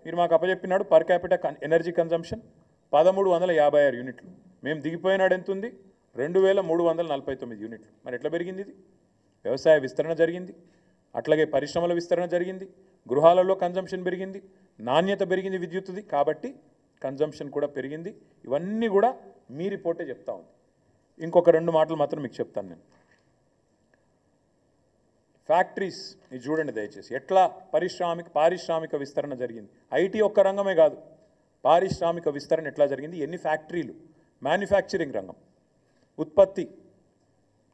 మీరు మాకు అప్పచెప్పినాడు per capital energy consumption 1356 యూనిట్లు. మేము దిగిపోయినాడు ఎంత ఉంది? 2349 యూనిట్లు. మరి ఎట్లా పెరిగింది ఇది? వ్యవసాయ విస్తరణ జరిగింది, అట్లాగే పరిశ్రమల విస్తరణ జరిగింది, గృహాలలో కన్జంప్షన్ పెరిగింది, నాణ్యత పెరిగింది విద్యుత్తుది, కాబట్టి కన్జంప్షన్ కూడా పెరిగింది. ఇవన్నీ కూడా మీ రిపోర్టే చెప్తా ఉంది. ఇంకొక 2 మాటలు మాత్రం మీకు చెప్తాను నేను. ఫ్యాక్టరీస్ ఇది చూడండి దయచేసి, ఎట్లా పారిశ్రామిక విస్తరణ జరిగింది. ఐటీ ఒక్క రంగమే కాదు, పారిశ్రామిక విస్తరణ ఎట్లా జరిగింది, ఎన్ని ఫ్యాక్టరీలు, మ్యానుఫ్యాక్చరింగ్ రంగం, ఉత్పత్తి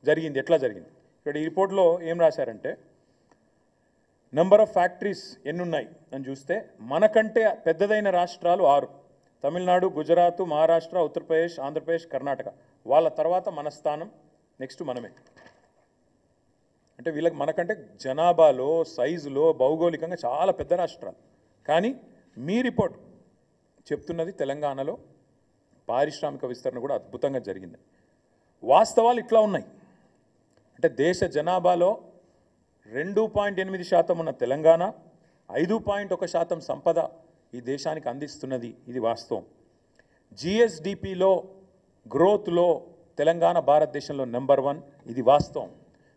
జరిగింది, ఎట్లా జరిగింది. ఇక్కడ ఈ రిపోర్ట్లో ఏం రాశారంటే నెంబర్ ఆఫ్ ఫ్యాక్టరీస్ ఎన్ని ఉన్నాయి అని చూస్తే మనకంటే పెద్దదైన రాష్ట్రాలు 6: తమిళనాడు, గుజరాత్, మహారాష్ట్ర, ఉత్తరప్రదేశ్, ఆంధ్రప్రదేశ్, కర్ణాటక. వాళ్ళ తర్వాత మన స్థానం, నెక్స్ట్ మనమే. అంటే వీళ్ళకి మనకంటే జనాభాలో, సైజులో, భౌగోళికంగా చాలా పెద్ద రాష్ట్రాలు. కానీ మీ రిపోర్ట్ చెప్తున్నది తెలంగాణలో పారిశ్రామిక విస్తరణ కూడా అద్భుతంగా జరిగింది. వాస్తవాలు ఇట్లా ఉన్నాయి. అంటే దేశ జనాభాలో 2.8% ఉన్న తెలంగాణ 5.1% సంపద ఈ దేశానికి అందిస్తున్నది, ఇది వాస్తవం. జిఎస్డిపిలో గ్రోత్లో తెలంగాణ భారతదేశంలో నెంబర్ 1, ఇది వాస్తవం.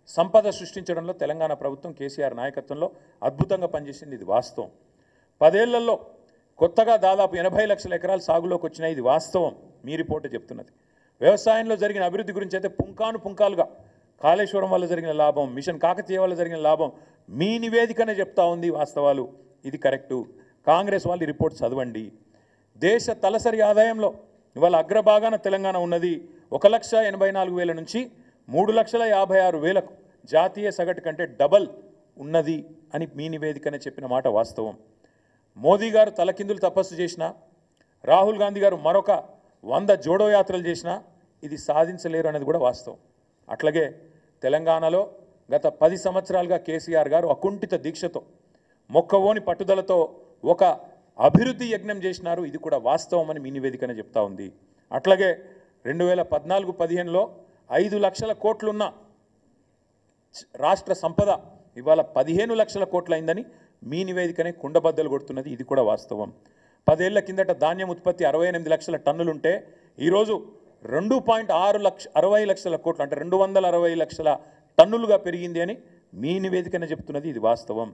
సంపద సృష్టించడంలో తెలంగాణ ప్రభుత్వం కేసీఆర్ నాయకత్వంలో అద్భుతంగా పనిచేసింది, ఇది వాస్తవం. 10 ఏళ్లలో కొత్తగా దాదాపు 80 లక్షల ఎకరాలు సాగులోకి వచ్చినాయి, ఇది వాస్తవం. మీ రిపోర్ట్ చెప్తున్నది. వ్యవసాయంలో జరిగిన అభివృద్ధి గురించి అయితే పుంకానుగా కాళేశ్వరం వల్ల జరిగిన లాభం, మిషన్ కాకతీయ వల్ల జరిగిన లాభం మీ నివేదికనే చెప్తా ఉంది, వాస్తవాలు, ఇది కరెక్టు. కాంగ్రెస్ వాళ్ళు రిపోర్ట్ చదవండి. దేశ తలసరి ఆదాయంలో ఇవాళ అగ్రభాగాన తెలంగాణ ఉన్నది. 1,84,000 నుంచి 3,56,000 జాతీయ సగటు కంటే డబల్ ఉన్నది అని మీ నివేదికనే చెప్పిన మాట వాస్తవం. మోదీ గారు తలకిందులు తపస్సు చేసినా, రాహుల్ గాంధీ గారు మరొక 100 జోడో యాత్రలు చేసినా ఇది సాధించలేరు అనేది కూడా వాస్తవం. అట్లాగే తెలంగాణలో గత 10 సంవత్సరాలుగా కేసీఆర్ గారు అకుంఠిత దీక్షతో, మొక్కవోని పట్టుదలతో ఒక అభివృద్ధి యజ్ఞం చేసినారు, ఇది కూడా వాస్తవం అని మీ నివేదికనే చెప్తా ఉంది. అట్లాగే 2014-15లో 5 లక్షల కోట్లున్న రాష్ట్ర సంపద ఇవాళ 15 లక్షల కోట్లు అయిందని మీ నివేదికనే కుండబద్దలు కొడుతున్నది, ఇది కూడా వాస్తవం. 10 ఏళ్ల కిందట ధాన్యం ఉత్పత్తి 68 లక్షల టన్నులుంటే ఈరోజు 2.60 లక్షల కోట్లు, అంటే 260 లక్షల టన్నులుగా పెరిగింది అని మీ నివేదికనే చెప్తున్నది, ఇది వాస్తవం.